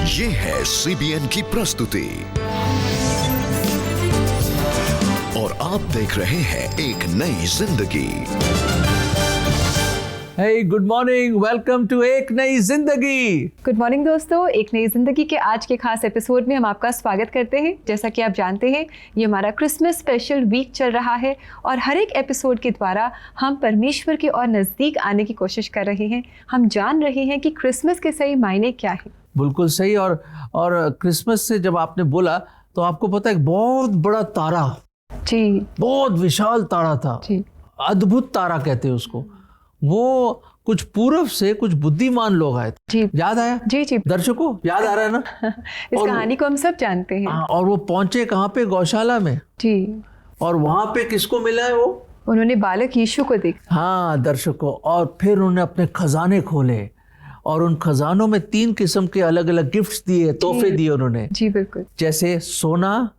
ये है CBN की प्रस्तुति और आप देख रहे हैं एक नई जिंदगी। Hey, good morning. Welcome to एक नई जिंदगी। गुड मॉर्निंग दोस्तों, एक नई जिंदगी के आज के खास एपिसोड में हम आपका स्वागत करते हैं। जैसा कि आप जानते हैं, ये हमारा क्रिसमस स्पेशल वीक चल रहा है और हर एक एपिसोड के द्वारा हम परमेश्वर के और नज़दीक आने की कोशिश कर रहे हैं। हम जान रहे हैं कि क्रिसमस के सही मायने क्या है। बिल्कुल सही। और क्रिसमस से जब आपने बोला तो आपको पता है एक बहुत बड़ा तारा, जी, बहुत विशाल तारा था, जी, अद्भुत तारा कहते हैं उसको। वो कुछ पूर्व से कुछ बुद्धिमान लोग आए थे। जी, याद आया? जी, जी, दर्शकों याद आ रहा है ना? इस कहानी को हम सब जानते हैं। और वो पहुंचे कहाँ पे? गौशाला में। जी, और वहां पे किसको मिला है? वो उन्होंने बालक यीशु को देखा। हाँ दर्शकों, और फिर उन्होंने अपने खजाने खोले और उन खजानों में 3 किस्म के अलग अलग गिफ्ट्स दिए, तोहफे दिए उन्होंने। जी बिल्कुल, जैसे सोना,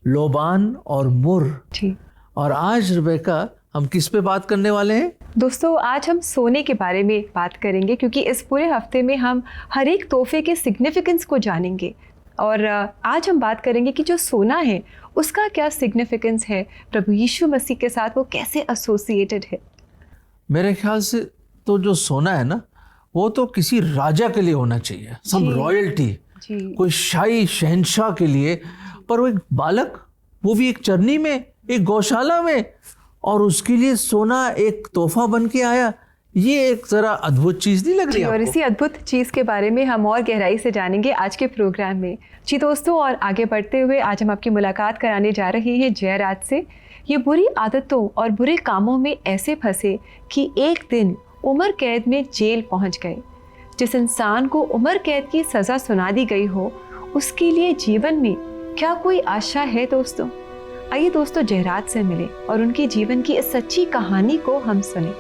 लोबान और मुर। जी। और आज रिबेका हम किस पे बात करने वाले हैं? दोस्तों, आज हम सोने के बारे में बात करेंगे क्योंकि इस पूरे हफ्ते में हम हर एक तोहफे के सिग्निफिकेंस को जानेंगे। और आज हम बात करेंगे कि जो सोना है उसका क्या सिग्निफिकेंस है, प्रभु यीशु मसीह के साथ वो कैसे एसोसिएटेड है। मेरे ख्याल से तो जो सोना है ना, वो तो किसी राजा के लिए होना चाहिए, सम रॉयल्टी, कोई शाही शहंशाह के लिए। पर वो एक बालक, वो भी एक चरनी में, एक गौशाला में, और उसके लिए सोना एक तोहफा बन के आया। ये एक जरा अद्भुत चीज नहीं लग रही आपको? और इसी अद्भुत चीज के बारे में हम और गहराई से जानेंगे आज के प्रोग्राम में। जी दोस्तों, और आगे बढ़ते हुए आज हम आपकी मुलाकात कराने जा रहे हैं जयराज से। ये बुरी आदतों और बुरे कामों में ऐसे फंसे कि एक दिन उम्र कैद में जेल पहुंच गए। जिस इंसान को उम्र कैद की सजा सुना दी गई हो, उसके लिए जीवन में क्या कोई आशा है दोस्तों? आइए दोस्तों, जयराज से मिले और उनके जीवन की इस सच्ची कहानी को हम सुने।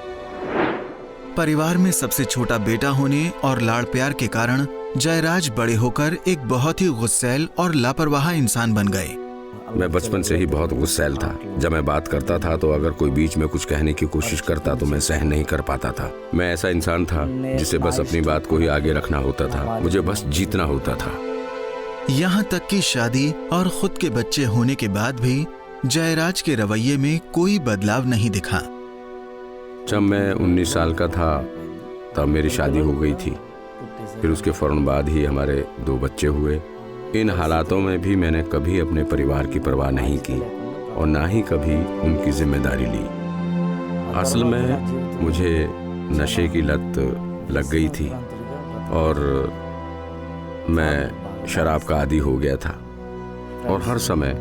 परिवार में सबसे छोटा बेटा होने और लाड़ प्यार के कारण जयराज बड़े होकर एक बहुत ही गुस्सैल और लापरवाह इंसान बन गए। मैं बचपन से ही बहुत गुस्सैल था। जब मैं बात करता था तो अगर कोई बीच में कुछ कहने की कोशिश करता तो मैं सहन नहीं कर पाता था। मैं ऐसा इंसान था जिसे बस अपनी बात को ही आगे रखना होता था, मुझे बस जीतना होता था। यहाँ तक कि शादी और खुद के बच्चे होने के बाद भी जयराज के रवैये में कोई बदलाव नहीं दिखा। जब मैं 19 साल का था तब मेरी शादी हो गई थी। फिर उसके फौरन बाद ही हमारे 2 बच्चे हुए। इन हालातों में भी मैंने कभी अपने परिवार की परवाह नहीं की और ना ही कभी उनकी जिम्मेदारी ली। असल में मुझे नशे की लत लग गई थी और मैं शराब का आदी हो गया था और हर समय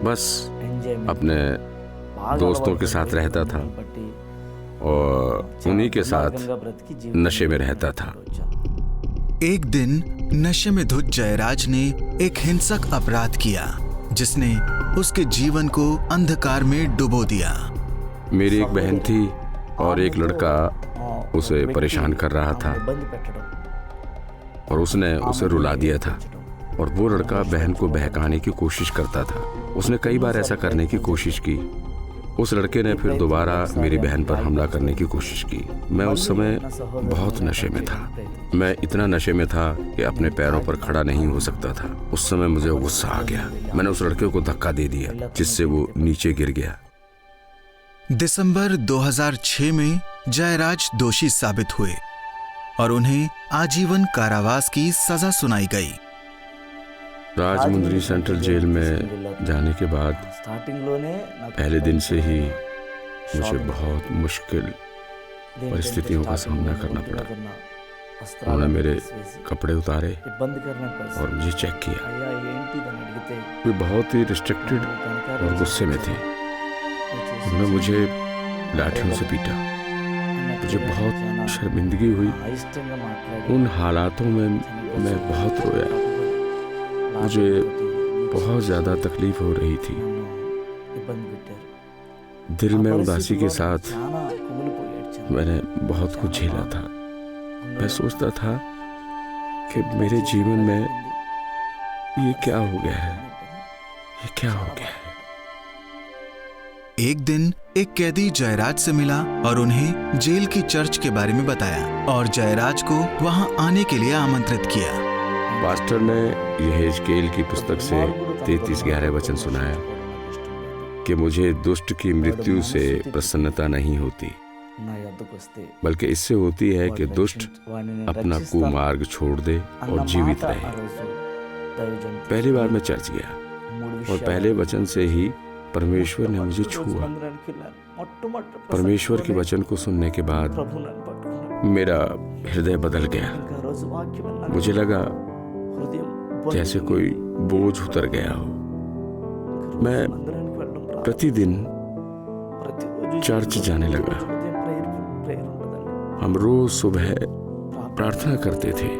बस अपने दोस्तों के साथ रहता था और उन्हीं के साथ नशे में रहता था। एक दिन नशे में धुत जयराज ने एक हिंसक अपराध किया जिसने उसके जीवन को अंधकार में डुबो दिया। मेरी एक बहन थी और एक लड़का उसे परेशान कर रहा था और उसने उसे रुला दिया था। और वो लड़का बहन को बहकाने की कोशिश करता था। उसने कई बार ऐसा करने की कोशिश की। उस लड़के ने फिर दोबारा मेरी बहन पर हमला करने की कोशिश की। मैं उस समय बहुत नशे में था। मैं इतना नशे में था कि अपने पैरों पर खड़ा नहीं हो सकता था। उस समय मुझे गुस्सा आ गया। मैंने उस लड़के को धक्का दे दिया जिससे वो नीचे गिर गया। दिसंबर 2006 में जयराज दोषी साबित हुए और उन्हें आजीवन कारावास की सजा सुनाई गई। राजमुंद्री सेंट्रल जेल में जाने के बाद पहले दिन से ही मुझे बहुत मुश्किल परिस्थितियों का सामना करना पड़ा। उन्होंने मेरे कपड़े उतारे और मुझे चेक किया। वे बहुत ही रिस्ट्रिक्टेड और गुस्से में थे। उन्होंने मुझे लाठियों से पीटा। मुझे बहुत शर्मिंदगी हुई। उन हालातों में मैं बहुत रोया। मुझे बहुत ज़्यादा तकलीफ हो रही थी। दिल में उदासी के साथ मैंने बहुत कुछ झेला था। मैं सोचता था कि मेरे जीवन में ये क्या हो गया है, ये क्या हो गया है। एक दिन एक कैदी जयराज से मिला और उन्हें जेल की चर्च के बारे में बताया और जयराज को वहां आने के लिए आमंत्रित किया। पास्टर ने यहेजकेल की पुस्तक से 33:11 वचन सुनाया कि मुझे दुष्ट की मृत्यु से प्रसन्नता नहीं होती, बल्कि इससे होती है कि दुष्ट अपना कुमार्ग छोड़ दे और जीवित रहे। पहली बार मैं चर्च गया और पहले वचन से ही परमेश्वर ने मुझे छुआ। परमेश्वर के वचन को सुनने के बाद मेरा हृदय बदल गया। मुझे लगा जैसे कोई बोझ उतर गया हो। मैं प्रतिदिन चर्च जाने लगा। हम रोज सुबह प्रार्थना करते थे।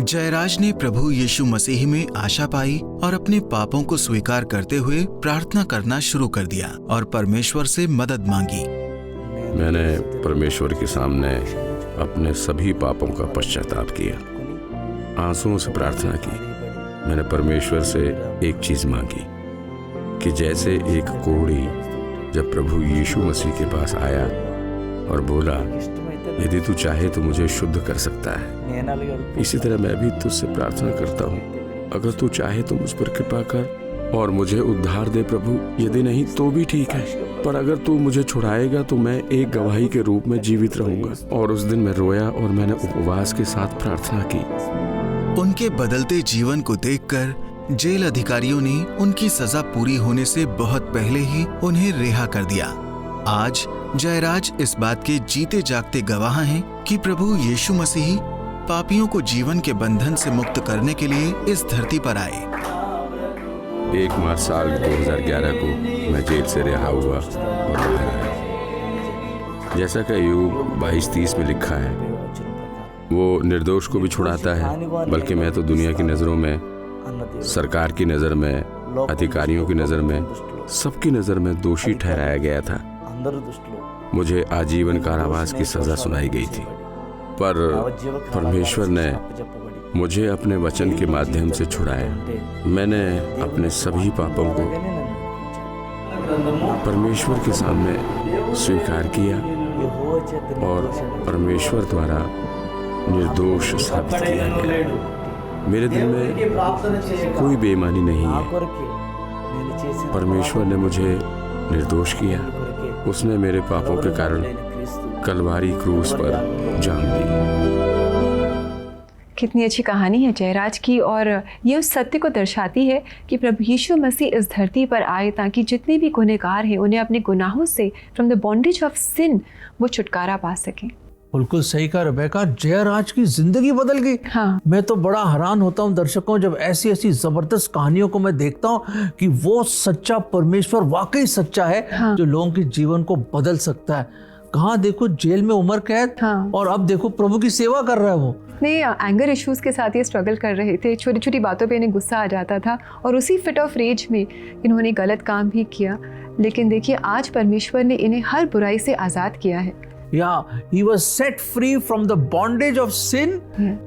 जयराज ने प्रभु यीशु मसीह में आशा पाई और अपने पापों को स्वीकार करते हुए प्रार्थना करना शुरू कर दिया और परमेश्वर से मदद मांगी। मैंने परमेश्वर के सामने अपने सभी पापों का पश्चाताप किया, आंसुओं से प्रार्थना की। मैंने परमेश्वर से एक चीज मांगी कि जैसे एक कोढ़ी जब प्रभु यीशु मसीह के पास आया और बोला, यदि तू चाहे तो मुझे शुद्ध कर सकता है, इसी तरह मैं भी तुझसे प्रार्थना करता हूँ। अगर तू चाहे तो मुझ पर कृपा कर और मुझे उद्धार दे प्रभु। यदि नहीं तो भी ठीक है, पर अगर तू मुझे छुड़ाएगा तो मैं एक गवाही के रूप में जीवित रहूंगा। और उस दिन मैं रोया और मैंने उपवास के साथ प्रार्थना की। उनके बदलते जीवन को देखकर जेल अधिकारियों ने उनकी सजा पूरी होने से बहुत पहले ही उन्हें रिहा कर दिया। आज जयराज इस बात के जीते जागते गवाह हैं कि प्रभु यीशु मसीह पापियों को जीवन के बंधन से मुक्त करने के लिए इस धरती पर आए। 1 मार्च साल 2011 को मैं जेल से रिहा हुआ और बाहर आया। जैसा कि अय्यूब 22:30 में लिखा है, वो निर्दोष को भी छुड़ाता है, बल्कि मैं तो दुनिया की नजरों में, सरकार की नजर में, अधिकारियों की नजर में, सबकी नजर में दोषी ठहराया गया था। मुझे आजीवन कारावास की सजा सुनाई गई थी, पर परमेश्वर ने मुझे अपने वचन के माध्यम से छुड़ाया। मैंने अपने सभी पापों को परमेश्वर के सामने स्वीकार किया और परमेश्वर द्वारा निर्दोष साबित किया गया। मेरे दिल में कोई बेईमानी नहीं है। परमेश्वर ने मुझे निर्दोष किया। उसने मेरे पापों के कारण कलवारी क्रूस पर जान दी। कितनी अच्छी कहानी है जयराज की, और ये उस सत्य को दर्शाती है कि प्रभु यीशु मसीह इस धरती पर आए ताकि जितने भी गुनहगार हैं उन्हें अपने गुनाहों से, from the bondage of sin, वो छुटकारा पा सकें। बिल्कुल सही कहा रेबेका, जयराज की जिंदगी बदल गई। हाँ। मैं तो बड़ा हैरान होता हूँ दर्शकों, जब ऐसी ऐसी जबरदस्त कहानियों को मैं देखता हूँ कि वो सच्चा परमेश्वर वाकई सच्चा है। हाँ। जो लोगों के जीवन को बदल सकता है। कहाँ देखो जेल में उम्र कैद। हाँ। और अब देखो प्रभु की सेवा कर रहा है वो। नहीं, एंगर इश्यूज के साथ ये स्ट्रगल कर रहे थे। छोटी छोटी बातों पे इन्हें गुस्सा आ जाता था और उसी फिट ऑफ रेज में इन्होंने गलत काम भी किया। लेकिन देखिए आज परमेश्वर ने इन्हें हर बुराई से आजाद किया है। he was set free from the bondage of sin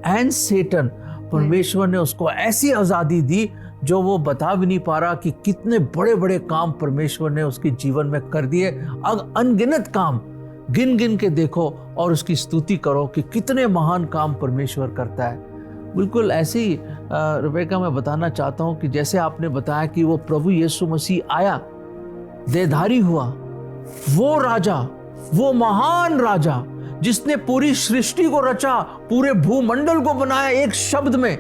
and Satan. परमेश्वर ने उसको ऐसी आजादी दी जो वो बता भी नहीं पा रहा कि कितने बड़े बड़े काम परमेश्वर ने उसके जीवन में कर दिए। अनगिनत काम गिन गिन के देखो और उसकी स्तुति करो कि कितने महान काम परमेश्वर करता है। बिल्कुल ऐसे ही रेबेका मैं बताना चाहता हूँ कि जैसे आपने बताया कि वो प्रभु यीशु मसीह आया, देहधारी हुआ, वो राजा, वो महान राजा जिसने पूरी सृष्टि को रचा, पूरे भूमंडल को बनाया एक शब्द में,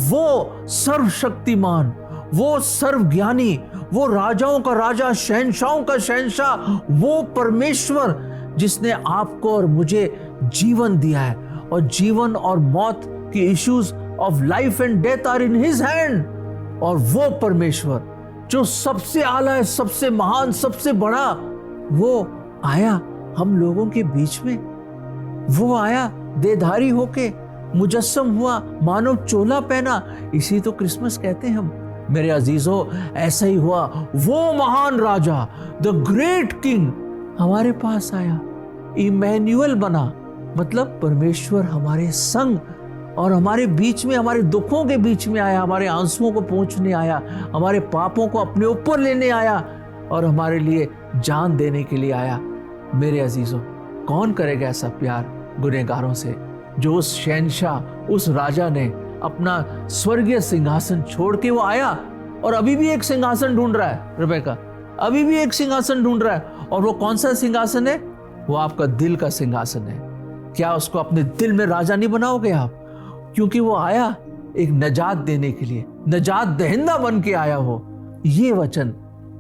वो सर्वशक्तिमान, वो सर्वज्ञानी, वो राजाओं का राजा, शहंशाहों का शहंशाह, वो परमेश्वर जिसने आपको और मुझे जीवन दिया है। और जीवन और मौत की issues of life and death are in his hand. और वो परमेश्वर जो सबसे आला है, सबसे महान, सबसे बड़ा, वो आया हम लोगों के बीच में। वो आया देहधारी होके, मुजस्सम हुआ, मानव चोला पहना। इसी तो क्रिसमस कहते हैं हम। मेरे अजीजों, ऐसा ही हुआ। वो महान राजा, द ग्रेट किंग हमारे पास आया, इमैनुअल बना, मतलब परमेश्वर हमारे संग और हमारे बीच में, हमारे दुखों के बीच में आया, हमारे आंसुओं को पोंछने आया, हमारे पापों को अपने ऊपर लेने आया और हमारे लिए जान देने के लिए आया। मेरे अजीजों, कौन करेगा ऐसा प्यार गुनहगारों से जो उस शहंशाह, उस राजा ने अपना स्वर्गीय सिंहासन छोड़ के वो आया और अभी भी एक सिंहासन ढूंढ रहा है रिबेका, अभी भी एक सिंहासन ढूंढ रहा है। और वो कौन सा सिंहासन है? वो आपका दिल का सिंहासन है। क्या उसको अपने दिल में राजा नहीं बनाओगे आप? क्योंकि वो आया एक नजात देने के लिए, नजात दहिंदा बन के आया हो। ये वचन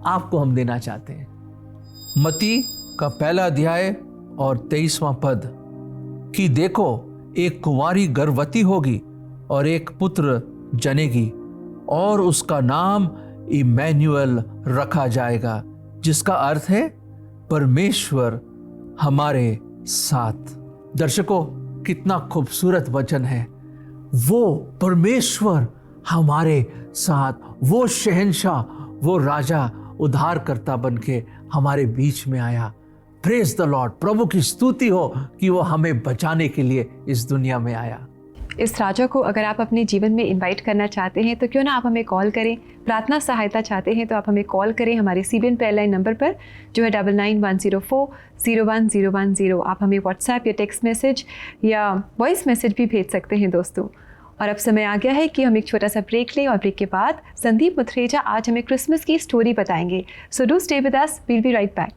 आपको हम देना चाहते हैं। मत्ती का 1 अध्याय और 23वां पद कि देखो, एक कुंवारी गर्भवती होगी और एक पुत्र जनेगी और उसका नाम इमैनुअल रखा जाएगा, जिसका अर्थ है परमेश्वर हमारे साथ। दर्शकों, कितना खूबसूरत वचन है। वो परमेश्वर हमारे साथ, वो शहंशाह, वो राजा उद्धारकर्ता बनके हमारे बीच में आया। प्रेज द लॉर्ड, प्रभु की स्तुति हो कि वो हमें बचाने के लिए इस दुनिया में आया। इस राजा को अगर आप अपने जीवन में इनवाइट करना चाहते हैं तो क्यों ना आप हमें कॉल करें। प्रार्थना सहायता चाहते हैं तो आप हमें कॉल करें हमारे CBN प्रेयर लाइन नंबर पर, जो है 9910401010। आप हमें व्हाट्सएप या टेक्स्ट मैसेज या वॉइस मैसेज भी भेज सकते हैं दोस्तों। और अब समय आ गया है कि हम एक छोटा सा ब्रेक लें और ब्रेक के बाद संदीप मुथरेजा आज हमें क्रिसमस की स्टोरी बताएंगे। So do stay with us, we'll be right back.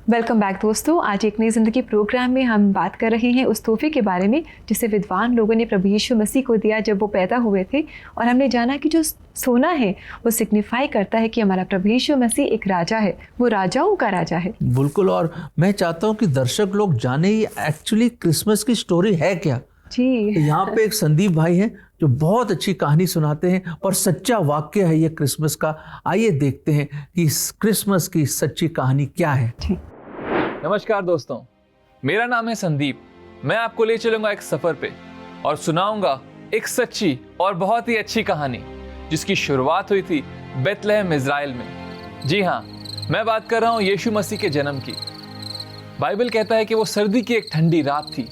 Welcome back दोस्तों। आज एक नई जिंदगी प्रोग्राम में हम बात कर रहे हैं उस तोहफे के बारे में जिसे विद्वान लोगों ने प्रभु यीशु मसीह को दिया जब वो पैदा हुए थे। और हमने जाना कि जो सोना है वो सिग्निफाई करता है कि हमारा प्रभु यीशु मसीह एक राजा है, वो राजाओं का राजा है। बिल्कुल। और मैं चाहता हूँ कि दर्शक लोग जाने एक्चुअली क्रिसमस की स्टोरी है क्या। जी, यहाँ पे एक संदीप भाई हैं जो बहुत अच्छी कहानी सुनाते हैं और सच्चा वाक्य है ये क्रिसमस का। आइए देखते हैं कि इस क्रिसमस की सच्ची कहानी क्या है। नमस्कार दोस्तों, मेरा नाम है संदीप। मैं आपको ले चलूंगा एक सफर पे और सुनाऊंगा एक सच्ची और बहुत ही अच्छी कहानी जिसकी शुरुआत हुई थी बेथलेहम इज़राइल में। जी हाँ, मैं बात कर रहा हूँ यीशु मसीह के जन्म की। बाइबल कहता है कि वो सर्दी की एक ठंडी रात थी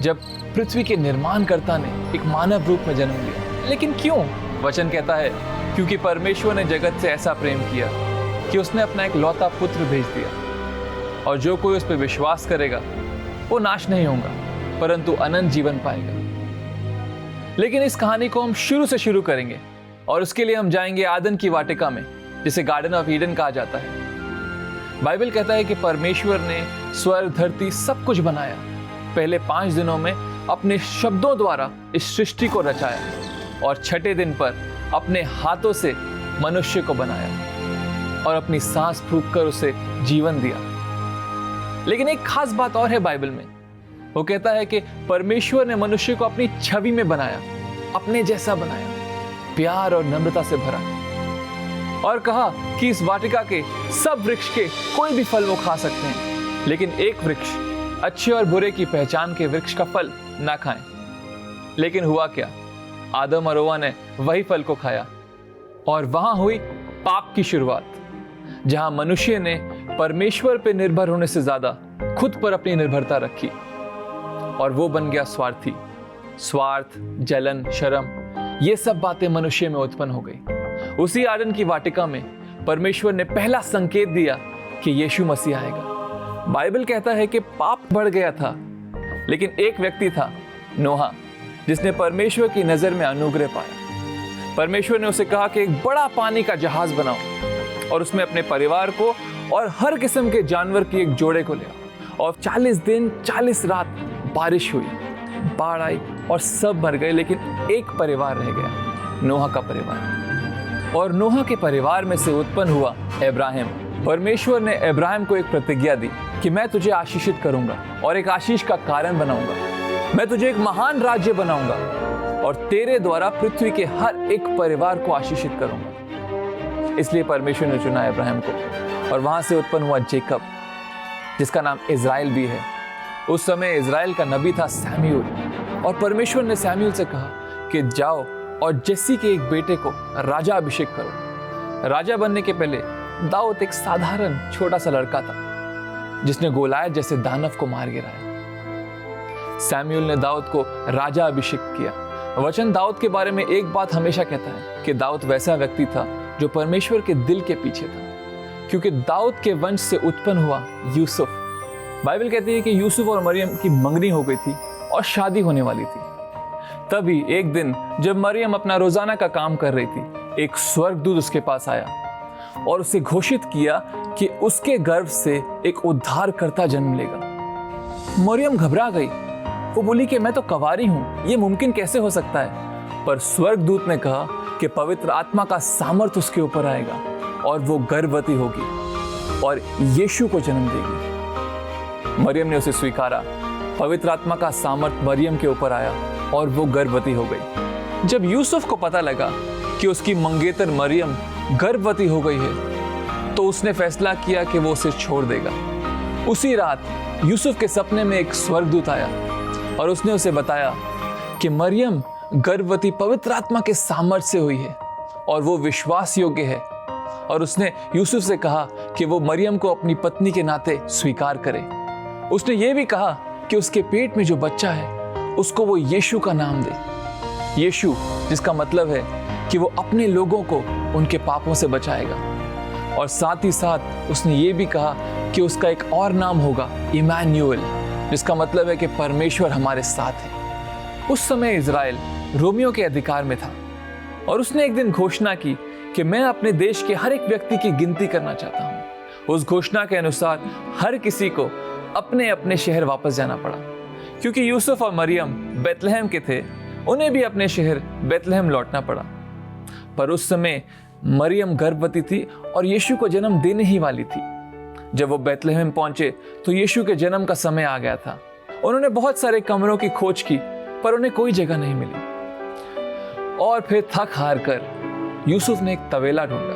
जब पृथ्वी के निर्माणकर्ता ने एक मानव रूप में जन्म लिया। लेकिन क्यों? वचन कहता है क्योंकि परमेश्वर ने जगत से ऐसा प्रेम किया कि उसने अपना एक लौता पुत्र भेज दिया, और जो कोई उस पर विश्वास करेगा वो नाश नहीं होगा परंतु अनंत जीवन पाएगा। लेकिन इस कहानी को हम शुरू से शुरू करेंगे और उसके लिए हम जाएंगे आदन की वाटिका में, जिसे गार्डन ऑफ ईडन कहा जाता है। बाइबल कहता है कि परमेश्वर ने स्वर्ग धरती सब कुछ बनाया, पहले 5 दिनों में अपने शब्दों द्वारा इस सृष्टि को रचाया और छठे दिन पर अपने हाथों से मनुष्य को बनाया और अपनी सांस फूंककर उसे जीवन दिया। लेकिन एक खास बात और है बाइबल में। वो कहता है कि परमेश्वर ने मनुष्य को अपनी छवि में बनाया, अपने जैसा बनाया, प्यार और नम्रता से भरा, और कहा कि इस वाटिका के सब वृक्ष के कोई भी फल वो खा सकते हैं, लेकिन एक वृक्ष, अच्छे और बुरे की पहचान के वृक्ष का फल ना खाएं। लेकिन हुआ क्या? आदम और हव्वा ने वही फल को खाया और वहां हुई पाप की शुरुआत, जहां मनुष्य ने परमेश्वर पे निर्भर होने से ज्यादा खुद पर अपनी निर्भरता रखी और वो बन गया स्वार्थी। स्वार्थ, जलन, शर्म, ये सब बातें मनुष्य में उत्पन्न हो गई। उसी आदन की वाटिका में परमेश्वर ने पहला संकेत दिया कि यीशु मसीह आएगा। बाइबल कहता है कि पाप बढ़ गया था, लेकिन एक व्यक्ति था, नोहा, जिसने परमेश्वर की नज़र में अनुग्रह पाया। परमेश्वर ने उसे कहा कि एक बड़ा पानी का जहाज बनाओ और उसमें अपने परिवार को और हर किस्म के जानवर की एक जोड़े को ले आओ। और 40 दिन 40 रात बारिश हुई, बाढ़ आई और सब मर गए, लेकिन एक परिवार रह गया, नोहा का परिवार। और नोहा के परिवार में से उत्पन्न हुआ इब्राहिम। परमेश्वर ने इब्राहिम को एक प्रतिज्ञा दी कि मैं तुझे आशीषित करूंगा और एक आशीष का कारण बनाऊंगा। मैं तुझे एक महान राज्य बनाऊंगा और तेरे द्वारा पृथ्वी के हर एक परिवार को आशीषित करूंगा। इसलिए परमेश्वर ने चुना इब्राहिम को और वहां से उत्पन्न हुआ जेकब, जिसका नाम इज़राइल भी है। उस समय इज़राइल का नबी था सैमुएल, और परमेश्वर ने सैमुएल से कहा कि जाओ और जस्सी के एक बेटे को राजा अभिषेक करो। राजा बनने के पहले दाऊद एक साधारण छोटा सा लड़का था, जिसने गोलायत जैसे दानव को मार गिराया। सैमुएल ने दाऊद को राजा अभिषेक किया। वचन दाऊद के बारे में एक बात हमेशा कहता है कि दाऊद वैसा व्यक्ति था जो परमेश्वर के दिल के पीछे था, क्योंकि दाऊद के वंश से उत्पन्न हुआ यूसुफ। बाइबल कहती है कि यूसुफ और मरियम की मंगनी हो गई थी और शादी होने वाली थी। तभी एक दिन जब मरियम अपना रोजाना का काम कर रही थी, एक स्वर्गदूत उसके पास आया और उसे घोषित किया कि उसके गर्भ से एक उद्धारकर्ता जन्म लेगा। मरियम घबरा गई। वो बोली कि मैं तो कुंवारी हूं, ये मुमकिन कैसे हो सकता है? पर स्वर्गदूत ने कहा कि पवित्र आत्मा का सामर्थ्य उसके ऊपर आएगा और वो गर्भवती होगी और यीशु को जन्म देगी। मरियम ने उसे स्वीकारा। पवित्र आत्मा का सामर्थ्य मरियम के ऊपर आया और वो गर्भवती हो गई। जब यूसुफ को पता लगा कि उसकी मंगेतर मरियम गर्भवती हो गई है, तो उसने फैसला किया कि वो उसे छोड़ देगा। उसी रात यूसुफ के सपने में एक स्वर्गदूत आया और उसने उसे बताया कि मरियम गर्भवती पवित्र आत्मा के सामर्थ्य से हुई है और वो विश्वास योग्य है। और उसने यूसुफ से कहा कि वो मरियम को अपनी पत्नी के नाते स्वीकार करे। उसने ये भी कहा कि उसके पेट में जो बच्चा है उसको वो यीशु का नाम दे। यीशु, जिसका मतलब है कि वो अपने लोगों को उनके पापों से बचाएगा। और साथ ही साथ उसने ये भी कहा कि उसका एक और नाम होगा, इमैनुएल, जिसका मतलब है कि परमेश्वर हमारे साथ है। उस समय इज़राइल रोमियो के अधिकार में था और उसने एक दिन घोषणा की कि मैं अपने देश के हर एक व्यक्ति की गिनती करना चाहता हूँ। उस घोषणा के अनुसार हर किसी को अपने अपने शहर वापस जाना पड़ा, क्योंकि यूसुफ और मरियम बेतलहम के थे, उन्हें भी अपने शहर बेतलहम लौटना पड़ा। पर उस समय मरियम गर्भवती थी और यीशु को जन्म देने ही वाली थी। जब वो बेतलहम पहुंचे तो यीशु के जन्म का समय आ गया था। उन्होंने बहुत सारे कमरों की खोज की, पर उन्हें कोई जगह नहीं मिली। और फिर थक हार कर यूसुफ ने एक तबेला ढूंढा।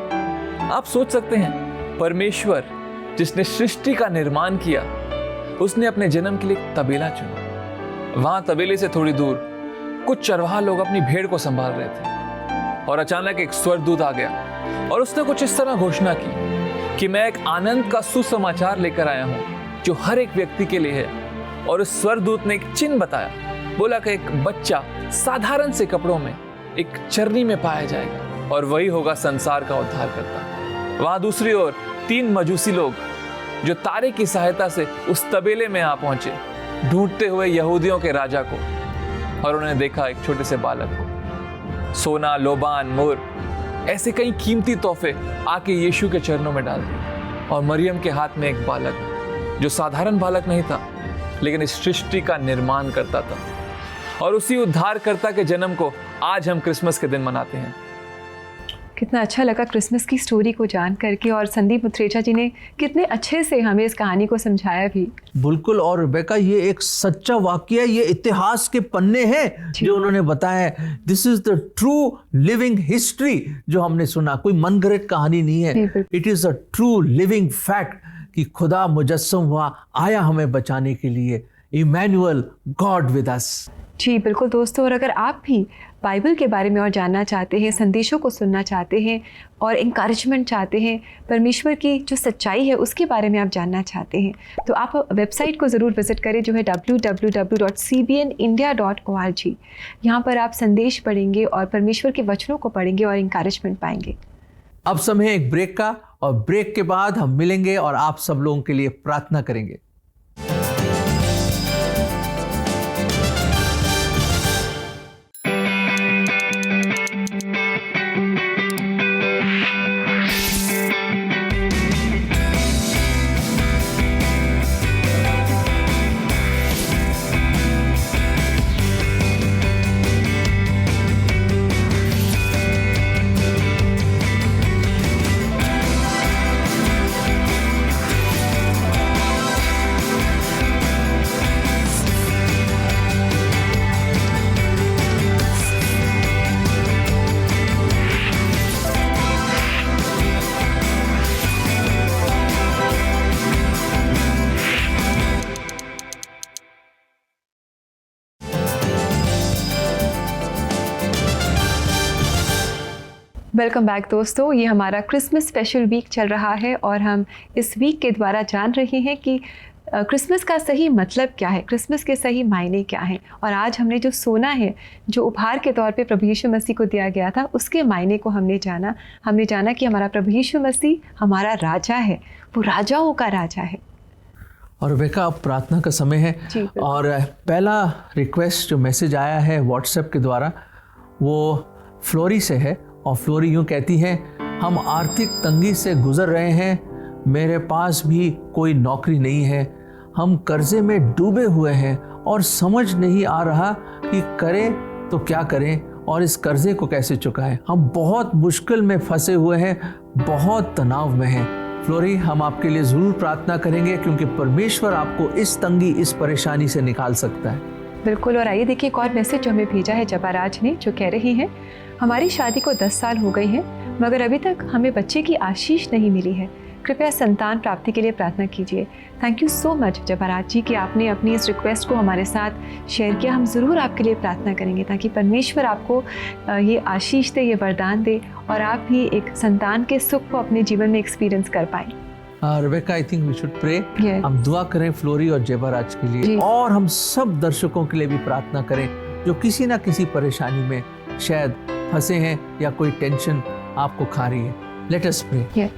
आप सोच सकते हैं, परमेश्वर जिसने सृष्टि का निर्माण किया, उसने अपने जन्म के लिए एक तबेला चुना। वहां तबेले से थोड़ी दूर कुछ चरवाहा लोग अपनी भेड़ को संभाल रहे थे और अचानक एक स्वर्गदूत आ गया और उसने कुछ इस तरह घोषणा की कि मैं एक आनंद का सुसमाचार लेकर आया हूं जो हर एक व्यक्ति के लिए है। और उस स्वर्गदूत ने एक चिन्ह बताया, बोला कि एक बच्चा साधारण से कपड़ों में एक चरनी में पाया जाएगा और वही होगा संसार का उद्धार करता। वहां दूसरी ओर 3 मजूसी लोग जो तारे की सहायता से उस तबेले में आ पहुंचे, ढूंढते हुए यहूदियों के राजा को। और उन्होंने देखा एक छोटे से बालक को। सोना, लोबान, मोर, ऐसे कई कीमती तोहफे आके यीशु के चरणों में डाल दिए। और मरियम के हाथ में एक बालक, जो साधारण बालक नहीं था, लेकिन इस सृष्टि का निर्माण करता था। और उसी उद्धारकर्ता के जन्म को आज हम क्रिसमस के दिन मनाते हैं। कितना अच्छा लगा क्रिसमस की स्टोरी को जान करके, और संदीप मुथरेजा जी ने कितने अच्छे से हमें इस कहानी को समझाया भी। बिल्कुल। और रेबेका, ये एक सच्चा वाकया, ये इतिहास के पन्ने हैं जो उन्होंने बताया। This is the true living history जो हमने सुना, कोई मनगढ़ंत कहानी नहीं है। It is a true living fact कि खुदा मुजस्सम हुआ, आया हमें बचाने के लिए। Emmanuel, God with us. जी बिल्कुल दोस्तों, और अगर आप भी बाइबल के बारे में और जानना चाहते हैं, संदेशों को सुनना चाहते हैं और इंकरेजमेंट चाहते हैं, परमेश्वर की जो सच्चाई है उसके बारे में आप जानना चाहते हैं, तो आप वेबसाइट को ज़रूर विज़िट करें, जो है www.cbnindia.org। यहाँ पर आप संदेश पढ़ेंगे और परमेश्वर के वचनों को पढ़ेंगे और इंकरेजमेंट पाएंगे। अब समय है एक ब्रेक का, और ब्रेक के बाद हम मिलेंगे और आप सब लोगों के लिए प्रार्थना करेंगे। वेलकम बैक दोस्तों, ये हमारा क्रिसमस स्पेशल वीक चल रहा है और हम इस वीक के द्वारा जान रहे हैं कि क्रिसमस का सही मतलब क्या है, क्रिसमस के सही मायने क्या हैं। और आज हमने जो सोना है, जो उपहार के तौर पे प्रभु यीशु मसीह को दिया गया था, उसके मायने को हमने जाना कि हमारा प्रभु यीशु मसीह हमारा राजा है, वो राजाओं का राजा है। और बेका अब प्रार्थना का समय है, और पहला रिक्वेस्ट जो मैसेज आया है व्हाट्सएप के द्वारा वो फ्लोरी से है। और फ्लोरी यूँ कहती है, हम आर्थिक तंगी से गुजर रहे हैं, मेरे पास भी कोई नौकरी नहीं है, हम कर्जे में डूबे हुए हैं और समझ नहीं आ रहा कि करें तो क्या करें और इस कर्जे को कैसे चुकाएं। हम बहुत मुश्किल में फंसे हुए हैं, बहुत तनाव में हैं। फ्लोरी, हम आपके लिए ज़रूर प्रार्थना करेंगे क्योंकि परमेश्वर आपको इस तंगी, इस परेशानी से निकाल सकता है। बिल्कुल। और आइए देखिए एक और मैसेज जो हमें भेजा है जबाराज ने, जो कह रही हैं, हमारी शादी को 10 साल हो गए हैं मगर अभी तक हमें बच्चे की आशीष नहीं मिली है, कृपया संतान प्राप्ति के लिए प्रार्थना कीजिए। थैंक यू सो मच जबाराज जी कि आपने अपनी इस रिक्वेस्ट को हमारे साथ शेयर किया। हम ज़रूर आपके लिए प्रार्थना करेंगे ताकि परमेश्वर आपको ये आशीष दे, ये वरदान दे और आप भी एक संतान के सुख को अपने जीवन में एक्सपीरियंस कर पाएँ। Rebecca, I think we should pray. हम दुआ करें फ्लोरी और जबाराज के लिए, और हम सब दर्शकों के लिए भी प्रार्थना करें जो किसी ना किसी परेशानी में शायद फंसे हैं या कोई टेंशन आपको खा रही है। Let us pray.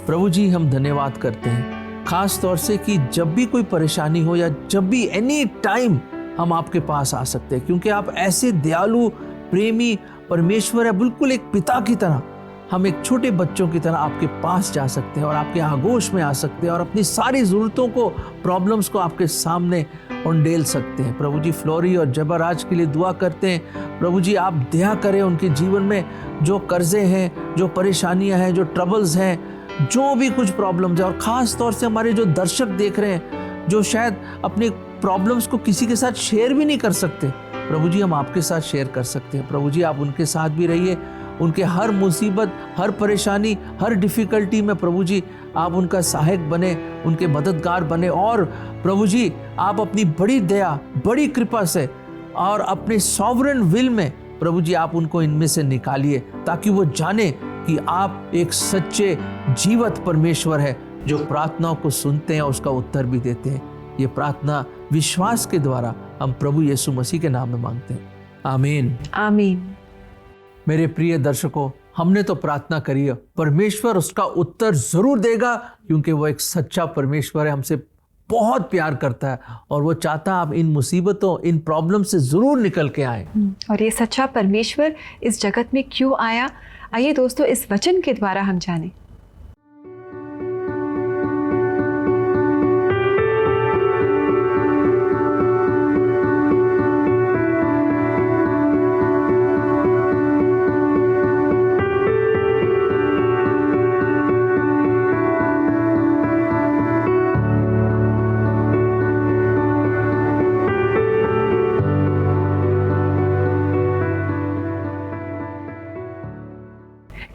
प्रभु जी, हम धन्यवाद करते हैं खास तौर से कि जब भी कोई परेशानी हो या जब भी एनी टाइम हम आपके पास आ सकते हैं, क्योंकि आप ऐसे दयालु प्रेमी परमेश्वर है, बिल्कुल एक पिता की तरह। हम एक छोटे बच्चों की तरह आपके पास जा सकते हैं और आपके आगोश में आ सकते हैं और अपनी सारी ज़रूरतों को, प्रॉब्लम्स को आपके सामने उंडेल सकते हैं। प्रभु जी, फ्लोरी और जबाराज के लिए दुआ करते हैं। प्रभु जी, आप दया करें उनके जीवन में जो कर्जे हैं, जो परेशानियां हैं, जो ट्रबल्स हैं, जो भी कुछ प्रॉब्लम्स हैं। और ख़ास तौर से हमारे जो दर्शक देख रहे हैं जो शायद अपने प्रॉब्लम्स को किसी के साथ शेयर भी नहीं कर सकते, प्रभु जी हम आपके साथ शेयर कर सकते हैं। प्रभु जी, आप उनके साथ भी रहिए, उनके हर मुसीबत, हर परेशानी, हर डिफ़िकल्टी में प्रभु जी आप उनका सहायक बने, उनके मददगार बने। और प्रभु जी, आप अपनी बड़ी दया, बड़ी कृपा से और अपने सॉवरेन विल में प्रभु जी आप उनको इनमें से निकालिए, ताकि वो जाने कि आप एक सच्चे जीवत परमेश्वर है जो प्रार्थनाओं को सुनते हैं और उसका उत्तर भी देते हैं। ये प्रार्थना विश्वास के द्वारा हम प्रभु यीशु मसीह के नाम में मांगते हैं, आमीन। आमीन। मेरे प्रिय दर्शकों, हमने तो प्रार्थना करी है, परमेश्वर उसका उत्तर जरूर देगा, क्योंकि वो एक सच्चा परमेश्वर है, हमसे बहुत प्यार करता है और वो चाहता है आप इन मुसीबतों, इन प्रॉब्लम से जरूर निकल के आए। और ये सच्चा परमेश्वर इस जगत में क्यों आया, आइए दोस्तों इस वचन के द्वारा हम जानें।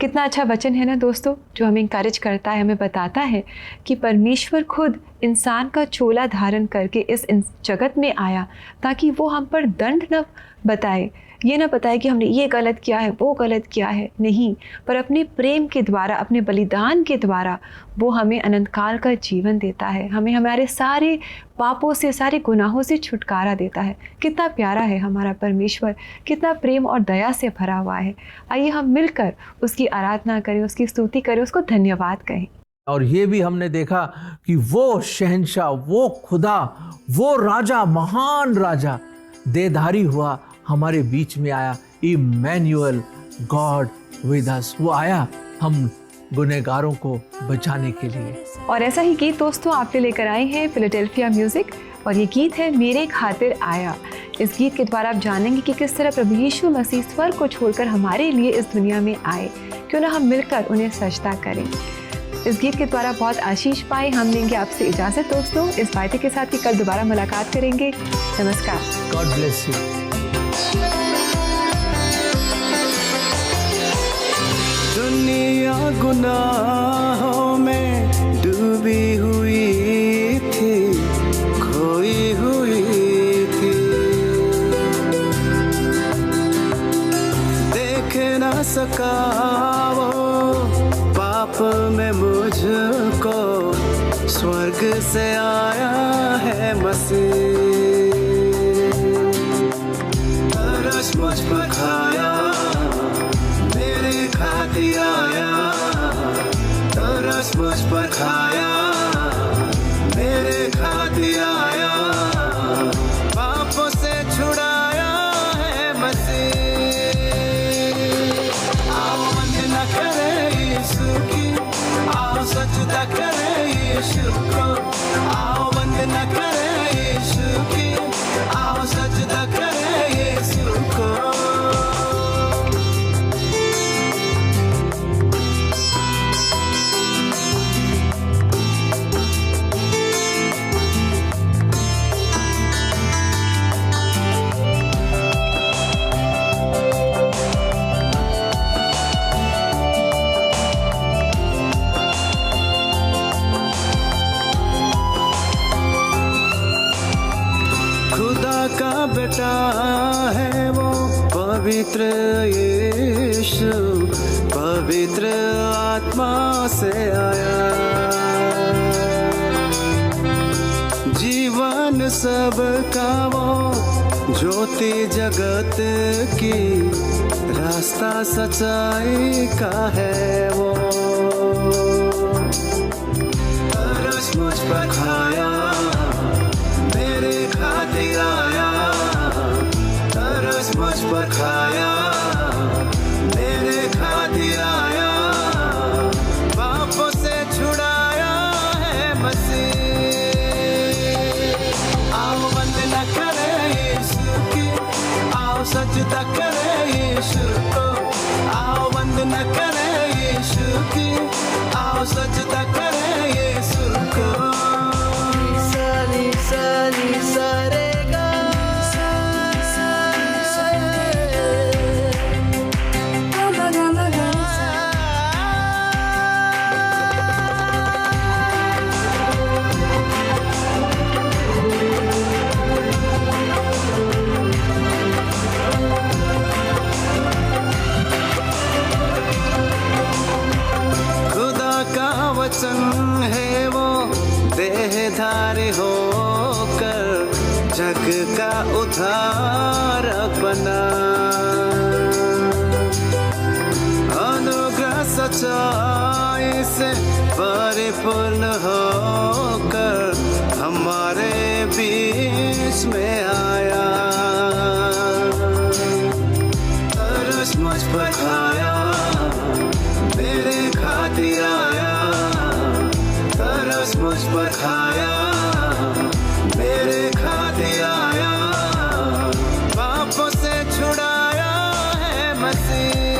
कितना अच्छा वचन है ना दोस्तों, जो हमें इंकरेज करता है, हमें बताता है कि परमेश्वर खुद इंसान का चोला धारण करके इस जगत में आया ताकि वो हम पर दंड न बताए, ये ना बताए कि हमने ये गलत किया है, वो गलत किया है, नहीं, पर अपने प्रेम के द्वारा, अपने बलिदान के द्वारा वो हमें अनंत काल का जीवन देता है, हमें हमारे सारे पापों से, सारे गुनाहों से छुटकारा देता है। कितना प्यारा है हमारा परमेश्वर, कितना प्रेम और दया से भरा हुआ है। आइए हम मिलकर उसकी आराधना करें, उसकी स्तुति करें, उसको धन्यवाद कहें। और ये भी हमने देखा कि वो शहंशाह, वो खुदा, वो राजा, महान राजा देहधारी हुआ, हमारे बीच में आया। इमैनुअल, गॉड विद अस, वो आया हम गुनहगारों को बचाने के लिए। और ऐसा ही गीत दोस्तों आपके लेकर आए हैं फिलाडेल्फिया म्यूजिक, और ये गीत है मेरे खातिर आया। इस गीत के द्वारा आप जानेंगे कि किस तरह प्रभु यीशु मसीह स्वर्ग को छोड़कर हमारे लिए इस दुनिया में आए। क्यों ना हम मिलकर उन्हें सजदा करें। इस गीत के द्वारा बहुत आशीष पाए। हम लेंगे आपसे इजाजत दोस्तों, इस वायदे के साथ कि कल दोबारा मुलाकात करेंगे। नमस्कार। God bless you. दुनिया गुनाहों में डूबी हुई थी, खोई हुई थी, देख ना सका वो पाप में मुझको, स्वर्ग से आया है मसीह, तरस मुझ पर खाया, मेरे खातिर आया, तरस मुझ पर खाया, मेरे खातिर आया, पापों से छुड़ाया है मसीह। आओ वंदना करें यीशु की, आओ सजदा करें यीशु को, आओ वंदना करें यीशु की, आओ सजदा करें यीशु को। का बेटा है वो पवित्र यीशु, पवित्र आत्मा से आया, जीवन सबका वो, ज्योति जगत की, रास्ता सच्चाई का है वो, तरस मुझ पर खाया, मेरे खातिर आया, तरस मुझ पर खाया, मेरे खातिर आया, पापों से छुड़ाया है मसीह। आओ वंदना करें यीशु की, आओ सजदा करें यीशु को, आओ वंदना करें यीशु की, आओ सजदा करें यीशु को। वचन है वो देहधारी होकर जग का उद्धारक बना, अनुग्रह सच्चाई से परिपूर्ण होकर हमारे बीच में आया, तरस मुझ पर खाया, मेरे खातिर आया, तरस मुझ पर खाया, मेरे खातिर आया, पापों से छुड़ाया है मसीह।